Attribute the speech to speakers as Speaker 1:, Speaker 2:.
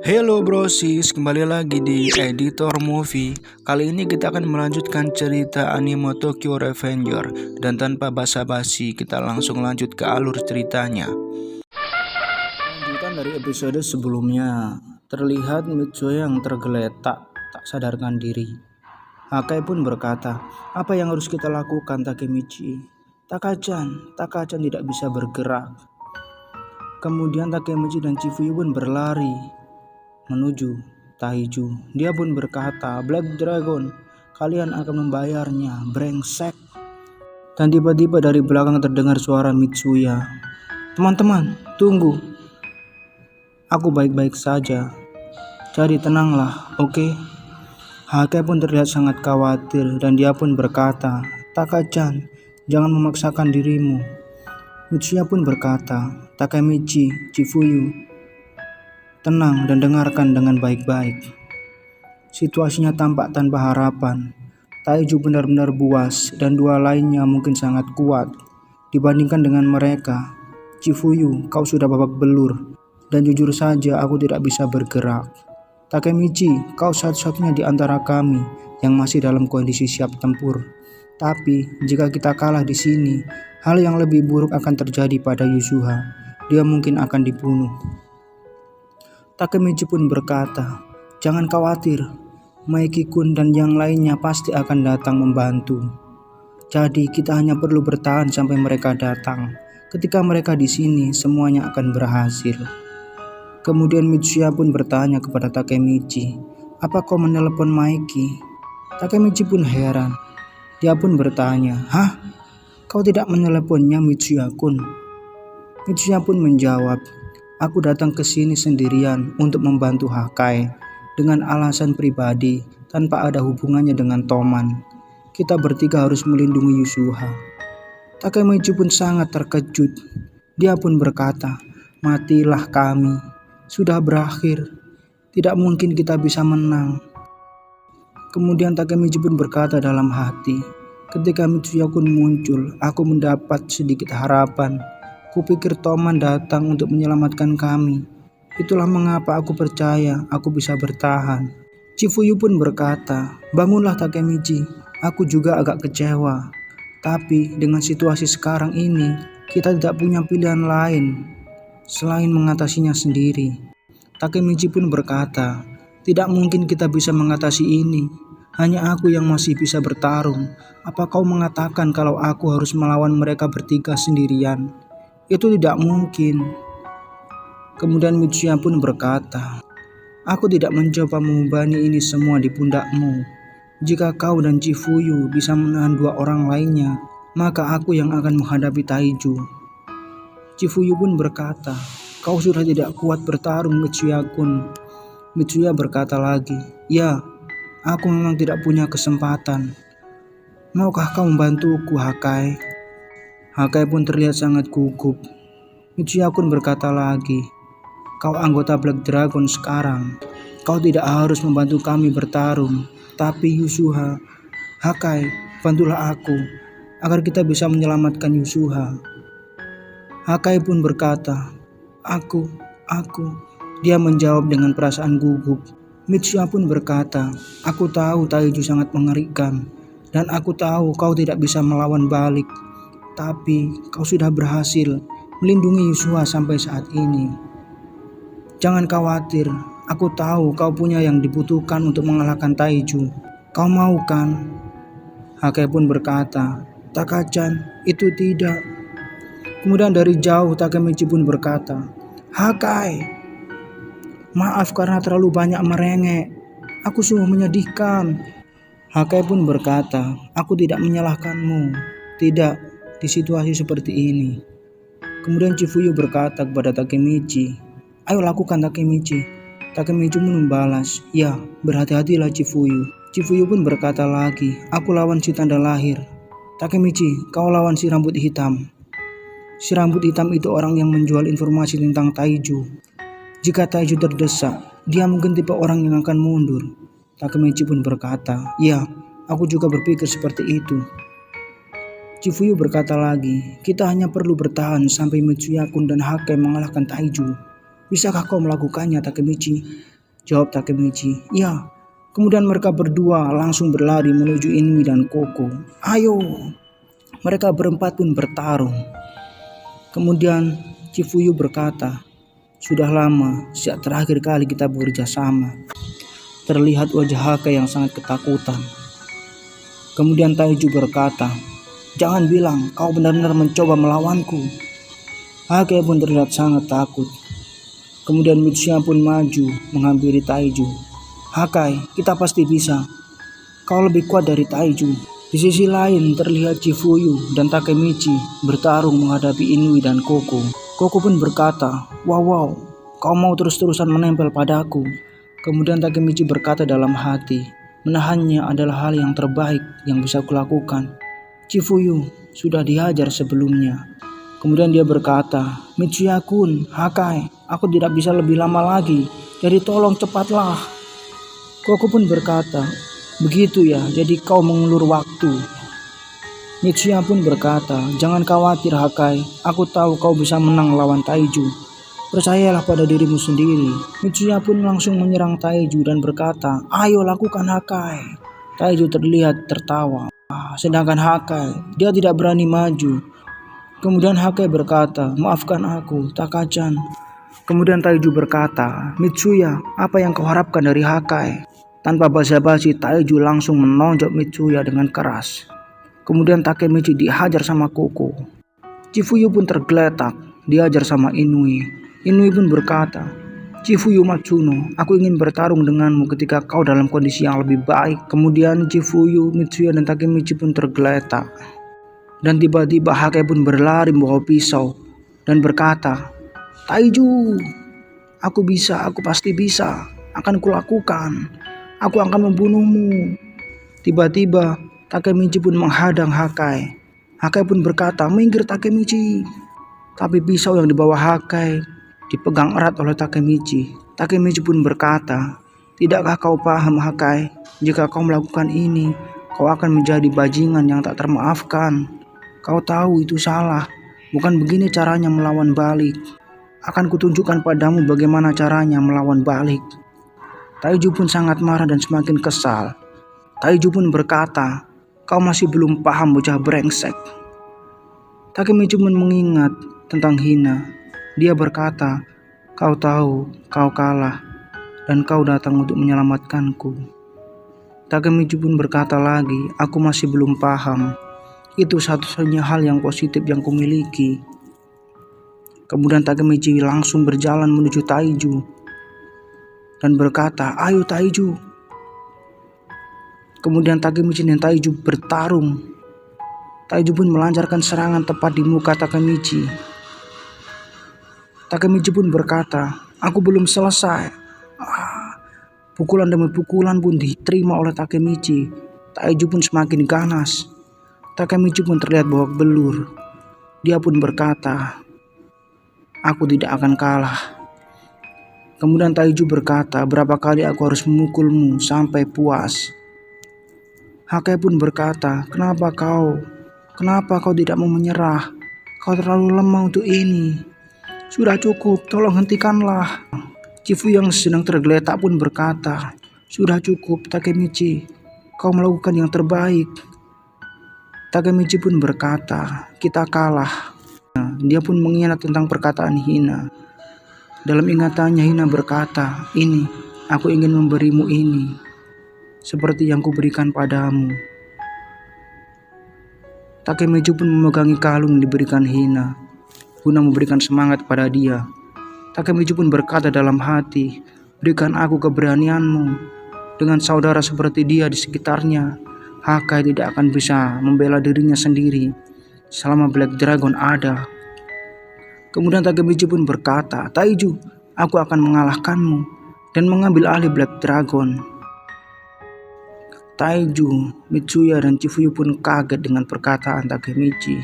Speaker 1: Hello brosis, kembali lagi di Editor Movie. Kali ini kita akan melanjutkan cerita anime Tokyo Revenger. Dan tanpa basa-basi, kita langsung lanjut ke alur ceritanya. Lanjutan dari episode sebelumnya, terlihat Mitsuya yang tergeletak, tak sadarkan diri. Hakai pun berkata, "Apa yang harus kita lakukan, Takemichi?" Takachan tidak bisa bergerak." Kemudian Takemichi dan Chifuyu pun berlari menuju Taiju. Dia pun berkata, "Black Dragon, kalian akan membayarnya, brengsek." Dan tiba-tiba dari belakang terdengar suara Mitsuya. "Teman-teman, tunggu. Aku baik-baik saja. Jadi tenanglah, oke?" Hake pun terlihat sangat khawatir dan dia pun berkata, "Taka-chan, jangan memaksakan dirimu." Mitsuya pun berkata, "Takemichi, Chifuyu, tenang dan dengarkan dengan baik-baik." Situasinya tampak tanpa harapan. Taiju benar-benar buas dan dua lainnya mungkin sangat kuat. Dibandingkan dengan mereka, Chifuyu, kau sudah babak belur. Dan jujur saja aku tidak bisa bergerak. Takemichi, kau satu-satunya di antara kami yang masih dalam kondisi siap tempur. Tapi jika kita kalah di sini, hal yang lebih buruk akan terjadi pada Yusuha. Dia mungkin akan dibunuh. Takemichi pun berkata, "Jangan khawatir, Maeki-kun dan yang lainnya pasti akan datang membantu. Jadi kita hanya perlu bertahan sampai mereka datang. Ketika mereka di sini, semuanya akan berhasil." Kemudian Mitsuya pun bertanya kepada Takemichi, "Apa kau menelepon Maeki?" Takemichi pun heran. Dia pun bertanya, "Hah? Kau tidak meneleponnya, Mitsuya-kun?" Mitsuya pun menjawab, "Aku datang ke sini sendirian untuk membantu Hakai dengan alasan pribadi tanpa ada hubungannya dengan Toman. Kita bertiga harus melindungi Yusuha." Takemichi pun sangat terkejut. Dia pun berkata, "Matilah kami. Sudah berakhir. Tidak mungkin kita bisa menang." Kemudian Takemichi pun berkata dalam hati, "Ketika Mitsuya-kun muncul, aku mendapat sedikit harapan. Kupikir Toman datang untuk menyelamatkan kami. Itulah mengapa aku percaya aku bisa bertahan." Chifuyu pun berkata, "Bangunlah Takemichi, aku juga agak kecewa. Tapi dengan situasi sekarang ini, kita tidak punya pilihan lain selain mengatasinya sendiri." Takemichi pun berkata, "Tidak mungkin kita bisa mengatasi ini. Hanya aku yang masih bisa bertarung. Apa kau mengatakan kalau aku harus melawan mereka bertiga sendirian? Itu tidak mungkin." Kemudian Mitsuya pun berkata, "Aku tidak mencoba membebani ini semua di pundakmu. Jika kau dan Chifuyu bisa menahan dua orang lainnya, maka aku yang akan menghadapi Taiju." Chifuyu pun berkata, "Kau sudah tidak kuat bertarung, Mitsuya-kun." Mitsuya berkata lagi, "Ya, aku memang tidak punya kesempatan. Maukah kau membantuku, Hakai?" Hakai pun terlihat sangat gugup. Mitsuya pun berkata lagi, "Kau anggota Black Dragon sekarang. Kau tidak harus membantu kami bertarung. Tapi Yusuha, Hakai, bantulah aku agar kita bisa menyelamatkan Yusuha." Hakai pun berkata, Aku. Dia menjawab dengan perasaan gugup. Mitsuya pun berkata, "Aku tahu Taiju sangat mengerikan. Dan aku tahu kau tidak bisa melawan balik. Tapi kau sudah berhasil melindungi Yusuha sampai saat ini. Jangan khawatir, aku tahu kau punya yang dibutuhkan untuk mengalahkan Taiju. Kau mau kan?" Hakai pun berkata, "Taka-chan, itu tidak." Kemudian dari jauh Takemichi pun berkata, "Hakai, maaf karena terlalu banyak merengek. Aku sungguh menyedihkan." Hakai pun berkata, "Aku tidak menyalahkanmu. Tidak, di situasi seperti ini." Kemudian Chifuyu berkata kepada Takemichi, "Ayo lakukan, Takemichi." Takemichi pun membalas, "Ya, berhati-hatilah Chifuyu." Chifuyu pun berkata lagi, "Aku lawan si tanda lahir." "Takemichi, kau lawan si rambut hitam." Si rambut hitam itu orang yang menjual informasi tentang Taiju. Jika Taiju terdesak, dia mungkin tipe orang yang akan mundur." Takemichi pun berkata, "Ya, aku juga berpikir seperti itu." Chifuyu berkata lagi, "Kita hanya perlu bertahan sampai Mitsuya-kun dan Hakai mengalahkan Taiju. Bisakah kau melakukannya, Takemichi? Jawab Takemichi. Ya. Kemudian mereka berdua langsung berlari menuju Inui dan Koko. Ayo! Mereka berempat pun bertarung. Kemudian Chifuyu berkata, sudah lama sejak terakhir kali kita bekerja sama. Terlihat wajah Haka yang sangat ketakutan. Kemudian Taiju berkata, jangan bilang kau benar-benar mencoba melawanku. Haka pun terlihat sangat takut. Kemudian Mitsuya pun maju menghampiri Taiju. Hakai, kita pasti bisa. Kau lebih kuat dari Taiju. Di sisi lain terlihat Chifuyu dan Takemichi bertarung menghadapi Inui dan Koko. Koko pun berkata, wow, kau mau terus-terusan menempel padaku. Kemudian Takemichi berkata dalam hati, menahannya adalah hal yang terbaik yang bisa kulakukan. Chifuyu sudah dihajar sebelumnya. Kemudian dia berkata, Mitsuya-kun, Hakai, aku tidak bisa lebih lama lagi, jadi tolong cepatlah. Koko pun berkata, begitu ya, jadi kau mengulur waktu. Mitsuya pun berkata, jangan khawatir Hakai, aku tahu kau bisa menang lawan Taiju. Percayalah pada dirimu sendiri. Mitsuya pun langsung menyerang Taiju dan berkata, ayo lakukan Hakai. Taiju terlihat tertawa, sedangkan Hakai, dia tidak berani maju. Kemudian Hakai berkata, maafkan aku, Taka-chan. Kemudian Taiju berkata, Mitsuya, apa yang kau harapkan dari Hakai? Tanpa basa-basi, Taiju langsung menonjok Mitsuya dengan keras. Kemudian Takemichi dihajar sama Koko. Chifuyu pun tergeletak, dihajar sama Inui. Inui pun berkata, Chifuyu Matsuno, aku ingin bertarung denganmu ketika kau dalam kondisi yang lebih baik. Kemudian Chifuyu, Mitsuya, dan Takemichi pun tergeletak. Dan tiba-tiba Hakai pun berlari membawa pisau dan berkata, Taiju, aku bisa, aku pasti bisa, akan kulakukan. Aku akan membunuhmu. Tiba-tiba Takemichi pun menghadang Hakai. Hakai pun berkata, minggir Takemichi. Tapi pisau yang dibawa Hakai dipegang erat oleh Takemichi. Takemichi pun berkata, tidakkah kau paham Hakai? Jika kau melakukan ini, kau akan menjadi bajingan yang tak termaafkan. Kau tahu itu salah. Bukan begini caranya melawan balik. Akan kutunjukkan padamu bagaimana caranya melawan balik. Taiju pun sangat marah dan semakin kesal. Taiju pun berkata, kau masih belum paham bocah brengsek. Takemichi pun mengingat tentang Hina. Dia berkata, kau tahu, kau kalah, dan kau datang untuk menyelamatkanku. Takemichi pun berkata lagi, aku masih belum paham. Itu satu-satunya hal yang positif yang kumiliki. Kemudian Takemichi langsung berjalan menuju Taiju dan berkata, ayo Taiju. Kemudian Takemichi dan Taiju bertarung. Taiju pun melancarkan serangan tepat di muka Takemichi. Takemichi pun berkata, aku belum selesai. Pukulan demi pukulan pun diterima oleh Takemichi. Taiju pun semakin ganas. Takemichi pun terlihat babak belur. Dia pun berkata, aku tidak akan kalah. Kemudian Taiju berkata, berapa kali aku harus memukulmu sampai puas? Hakai pun berkata, kenapa kau tidak mau menyerah? Kau terlalu lemah untuk ini. Sudah cukup, tolong hentikanlah. Chifuyu yang sedang tergeletak pun berkata, sudah cukup Takemichi, kau melakukan yang terbaik. Takemichi pun berkata, kita kalah. Dia pun mengingat tentang perkataan Hina. Dalam ingatannya Hina berkata, ini, aku ingin memberimu ini, seperti yang kuberikan padamu. Takemichi pun memegangi kalung yang diberikan Hina, guna memberikan semangat pada dia. Takemichi pun berkata dalam hati, berikan aku keberanianmu. Dengan saudara seperti dia di sekitarnya, Hakai tidak akan bisa membela dirinya sendiri selama Black Dragon ada. Kemudian Takemichi pun berkata, Taiju, aku akan mengalahkanmu dan mengambil alih Black Dragon. Taiju, Mitsuya, dan Chifuyu pun kaget dengan perkataan Takemichi.